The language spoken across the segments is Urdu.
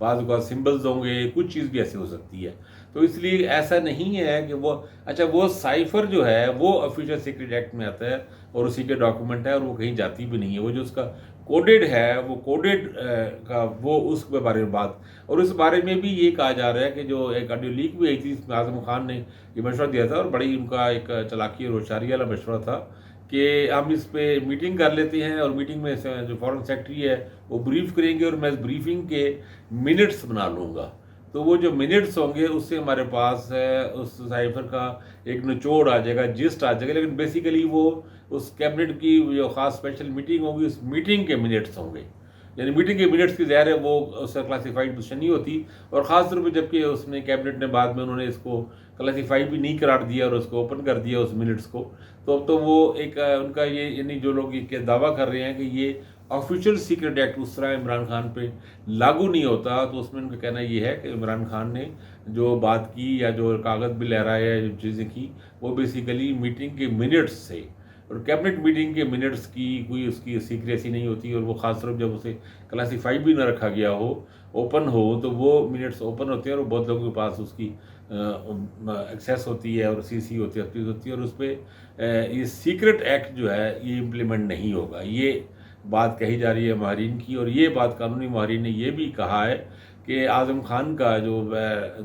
بعض اوقات سمبلز ہوں گے، کچھ چیز بھی ایسی ہو سکتی ہے. تو اس لیے ایسا نہیں ہے کہ وہ سائفر جو ہے وہ آفیشیل سیکریٹ ایکٹ میں آتا ہے اور اسی کے ڈاکومنٹ ہے اور وہ کہیں جاتی بھی نہیں ہے. وہ جو اس کا کوڈیڈ ہے وہ کوڈیڈ کا وہ اس کے بارے میں بات. اور اس بارے میں بھی یہ کہا جا رہا ہے کہ جو ایک آڈیو لیک بھی آئی تھی اس میں اعظم خان نے یہ مشورہ دیا تھا اور بڑی ان کا ایک چلاکی اور ہوشیاری والا مشورہ تھا کہ ہم اس پہ میٹنگ کر لیتے ہیں اور میٹنگ میں جو فارن سیکرٹری ہے وہ بریف کریں گے اور میں اس بریفنگ کے منٹس بنا لوں گا. تو وہ جو منٹس ہوں گے اس سے ہمارے پاس اس سائفر کا ایک نچوڑ آ جائے گا، جسٹ آ جائے گا. لیکن بیسیکلی وہ اس کیبنٹ کی جو خاص اسپیشل میٹنگ ہوگی اس میٹنگ کے منٹس ہوں گے. یعنی میٹنگ کے منٹس کی ظاہر ہے وہ اس سے کلاسیفائڈ پوزیشن نہیں ہوتی. اور خاص طور پہ جب کہ اس نے کیبنٹ نے بعد میں انہوں نے اس کو کلاسیفائی بھی نہیں قرار دیا اور اس کو اوپن کر دیا اس منٹس کو. تو اب تو وہ ایک ان کا یہ یعنی جو لوگ یہ دعویٰ کر رہے ہیں کہ یہ آفیشیل سیکرٹ ایکٹ اس طرح عمران خان پہ لاگو نہیں ہوتا، تو اس میں ان کا کہنا یہ ہے کہ عمران خان نے جو بات کی یا جو کاغذ بھی لہرایا یا جو چیزیں کی وہ بیسیکلی میٹنگ کے منٹس سے، اور کیبنٹ میٹنگ کے منٹس کی کوئی اس کی سیکریسی نہیں ہوتی. اور وہ خاص طور جب اسے کلاسیفائی بھی نہ رکھا گیا ہو، اوپن ہو، تو وہ منٹس اوپن ہوتے ہیں اور بہت لوگوں کے پاس اس کی ایکسیس ہوتی ہے اور سی سی ہوتی ہے اور اس پہ یہ سیکرٹ ایکٹ جو ہے یہ امپلیمنٹ نہیں ہوگا. یہ بات کہی جا رہی ہے ماہرین کی. اور یہ بات قانونی ماہرین نے یہ بھی کہا ہے کہ اعظم خان کا جو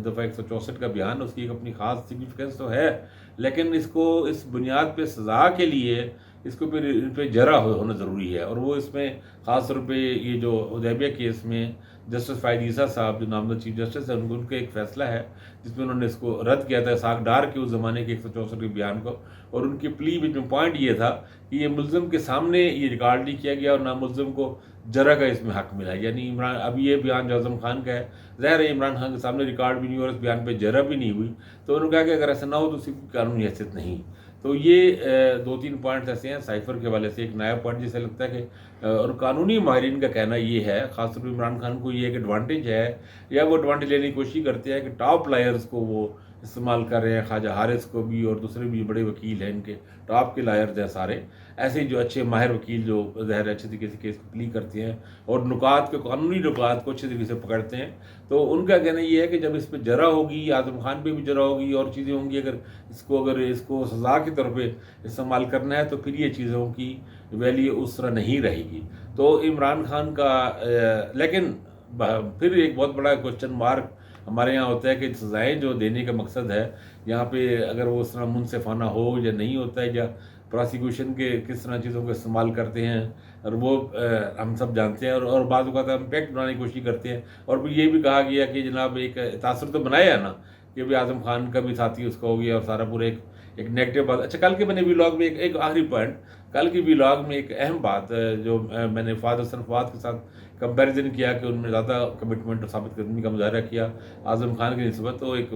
دفعہ 164 کا بیان اس کی ایک اپنی خاص سگنیفیکنس تو ہے، لیکن اس کو اس بنیاد پہ سزا کے لیے اس کو پھر ان پہ جرا ہونا ضروری ہے. اور وہ اس میں خاص طور پہ یہ جو حدیبیہ کیس میں جسٹس فائد عیسیٰ صاحب جو نامزد چیف جسٹس ہیں ان کا ایک فیصلہ ہے جس میں انہوں نے اس کو رد کیا تھا اسحاق ڈار کے اس زمانے کے 164 کے بیان کو. اور ان کی پلی میں پوائنٹ یہ تھا کہ یہ ملزم کے سامنے یہ ریکارڈ نہیں کیا گیا اور نہ ملزم کو جرا کا اس میں حق ملا. یعنی اب یہ بیان جو اعظم خان کا ہے ظاہر ہے عمران خان کے سامنے ریکارڈ بھی نہیں اور اس بیان پہ جرا بھی نہیں ہوئی. تو انہوں نے کہا کہ اگر ایسا نہ ہو تو اس کی قانونی حیثیت نہیں. تو یہ 2-3 پوائنٹس ایسے ہیں سائفر کے حوالے سے. ایک نیا پوائنٹ جسے لگتا ہے کہ اور قانونی ماہرین کا کہنا یہ ہے، خاص طور پہ عمران خان کو یہ ایک ایڈوانٹیج ہے یا وہ ایڈوانٹیج لینے کی کوشش کرتے ہیں کہ ٹاپ لائرز کو وہ استعمال کر رہے ہیں. خواجہ حارث کو بھی اور دوسرے بھی بڑے وکیل ہیں ان کے ٹاپ کے لائرز ہیں سارے ایسے جو اچھے ماہر وکیل جو ظاہر اچھے طریقے سے کیس کو پلی کرتے ہیں اور نکات کے قانونی نکات کو اچھے طریقے سے پکڑتے ہیں. تو ان کا کہنا یہ ہے کہ جب اس پہ جرا ہوگی، اعظم خان پہ بھی جرا ہوگی اور چیزیں ہوں گی، اگر اس کو سزا کے طور پہ استعمال کرنا ہے تو پھر یہ چیزوں کی ویلیو اس طرح نہیں رہے گی. تو عمران خان کا لیکن پھر ایک بہت بڑا کوشچن مارک ہمارے یہاں ہوتا ہے کہ سزائیں جو دینے کا مقصد ہے یہاں پہ اگر وہ اس طرح منصفانہ ہو یا نہیں ہوتا ہے، یا پراسیکیوشن کے کس طرح چیزوں کو استعمال کرتے ہیں اور وہ ہم سب جانتے ہیں. اور بعض اوقات ہم امپیکٹ بنانے کی کوشش کرتے ہیں. اور پھر یہ بھی کہا گیا کہ جناب ایک تاثر تو بنایا ہے نا کہ بھی اعظم خان کا بھی ساتھی اس کا ہو گیا اور سارا پورا ایک نیگیٹو بات. اچھا کل کے میں نے ویلاگ میں ایک آخری پوائنٹ، کل کی ویلاگ میں ایک اہم بات جو میں نے فواد حسن فواد کے ساتھ کمپیریزن کیا کہ ان میں زیادہ کمٹمنٹ اور ثابت قدمی کا مظاہرہ کیا اعظم خان کی نسبت. تو ایک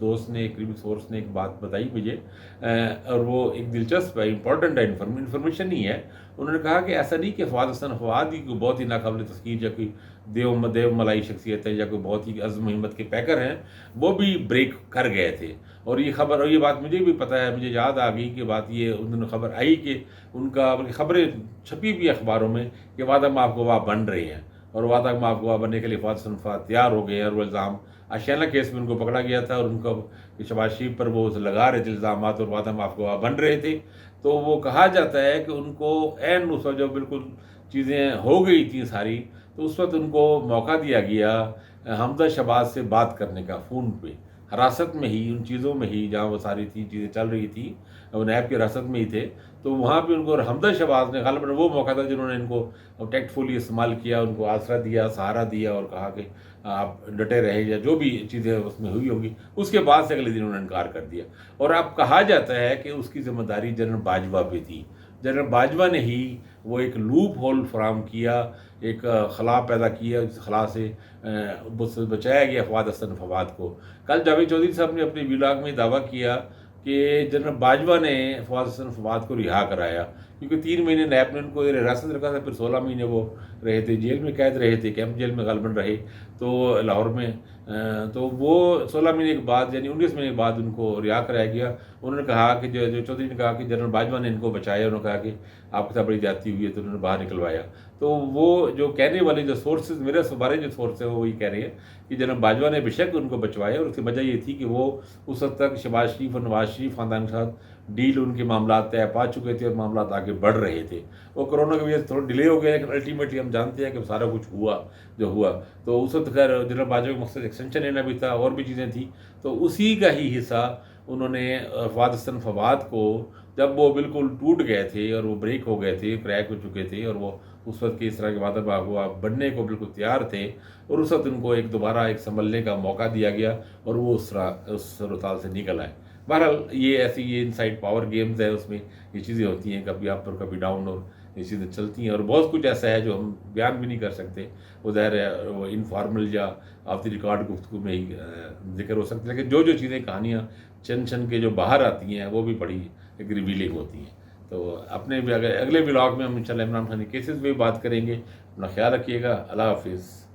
دوست نے ایک قریبی سورس نے ایک بات بتائی مجھے اور وہ ایک دلچسپ ہے، امپورٹنٹ ہے، انفارمیشن نہیں ہے. انہوں نے کہا کہ ایسا نہیں کہ فواد حسن فواد ہی کوئی بہت ہی ناقابل تسخیر یا کوئی دیو ملائی شخصیت ہے یا کوئی بہت ہی عزم ہمت کے پیکر ہیں، وہ بھی بریک کر گئے تھے. اور یہ خبر اور یہ بات مجھے بھی پتہ ہے، مجھے یاد آ گئی کہ بات یہ ان دنوں خبر آئی کہ ان کا بلکہ خبریں چھپی بھی اخباروں میں کہ وعدہ معاف گواہ بن رہے ہیں اور وعدہ معاف گواہ بننے کے لیے فواد حسن فواد تیار ہو گئے ہیں. اور وہ الزام آشیانہ کیس میں ان کو پکڑا گیا تھا اور ان کو شہباز شریف پر وہ لگا رہے تھے الزامات اور وعدہ معاف گواہ بن رہے تھے. تو وہ کہا جاتا ہے کہ ان کو عین اس وقت جب بالکل چیزیں ہو گئی تھیں ساری تو اس وقت ان کو موقع دیا گیا حمزہ شہباز سے بات کرنے کا فون پہ، حراست میں ہی، ان چیزوں میں ہی جہاں وہ ساری چیزیں چل رہی تھیں وہ نیب کی حراست میں ہی تھے. تو وہاں پہ ان کو حمزہ شہباز نے غالباً وہ موقع تھا جنہوں نے ان کو ٹیکٹفلی استعمال کیا، ان کو آسرا دیا، سہارا دیا اور کہا کہ آپ ڈٹے رہے یا جو بھی چیزیں اس میں ہوئی ہوگی. اس کے بعد سے اگلے دن انہوں نے انکار کر دیا. اور اب کہا جاتا ہے کہ اس کی ذمہ داری جنرل باجوہ پہ تھی. جنرل باجوہ نے ہی وہ ایک لوپ ہول فراہم کیا، ایک خلا پیدا کیا جس خلا سے بچایا گیا فواد حسن فواد کو. کل جاوید چودھری صاحب نے اپنے ویلاگ میں دعویٰ کیا کہ جنرل باجوہ نے فواد حسن فواد کو رہا کرایا کیونکہ 3 مہینے نیب نے ان کو حراست رکھا تھا، پھر 16 مہینے وہ رہے تھے جیل میں، قید رہے تھے، کیمپ جیل میں غالباً رہے. تو لاہور میں تو وہ 16 مہینے کے بعد یعنی 19 مہینے کے بعد ان کو رہا کرایا گیا. انہوں نے کہا کہ جو چودھری نے کہا کہ جنرل باجوہ نے ان کو بچایا. انہوں نے کہا کہ آپ کے ساتھ بڑی زیادتی ہوئی ہے تو انہوں نے باہر نکلوایا. تو وہ جو کہنے والے جو سورسز میرے ہمارے جو سورس ہے وہ وہی کہہ رہے ہیں کہ جنرل باجوہ نے بے شک ان کو بچوایا, اور اس کی وجہ یہ تھی کہ وہ اس وقت تک شہباز شریف اور نواز شریف خاندان کے ساتھ ڈیل ان کے معاملات طے پا چکے تھے اور معاملات آگے بڑھ رہے تھے. وہ کرونا کی وجہ سے تھوڑا ڈیلے ہو گیا, لیکن الٹیمیٹلی ہم جانتے ہیں کہ سارا کچھ ہوا جو ہوا. تو اس وقت خیر جنرل باجوہ کا مقصد ایکسٹینشن لینا بھی تھا, اور بھی چیزیں تھیں. تو اسی کا ہی حصہ انہوں نے فواد حسن فواد کو, جب وہ بالکل ٹوٹ گئے تھے اور وہ بریک ہو گئے تھے, کریک ہو چکے تھے, اور وہ اس وقت کی اس طرح کے وعدہ ہوا بننے کو بالکل تیار تھے, اور اس وقت ان کو ایک دوبارہ ایک سنبھلنے کا موقع دیا گیا اور وہ اس سرطال سے نکل آئے. بہرحال یہ ایسی یہ انسائڈ پاور گیمز ہے, اس میں یہ چیزیں ہوتی ہیں, کبھی اپ اور کبھی ڈاؤن, اور یہ چیزیں چلتی ہیں. اور بہت کچھ ایسا ہے جو ہم بیان بھی نہیں کر سکتے, وہ ظاہر ہے وہ انفارمل یا آف دی ریکارڈ گفتگو میں ہی ذکر ہو سکتے ہیں. لیکن جو چیزیں کہانیاں چن کے جو باہر آتی ہیں وہ بھی بڑی ایک ریویلنگ ہوتی ہیں. تو اپنے بھی اگلے ولاگ میں ہم انشاءاللہ عمران خان کے کیسز پہ بھی بات کریں گے. اپنا خیال رکھیے گا. اللہ حافظ.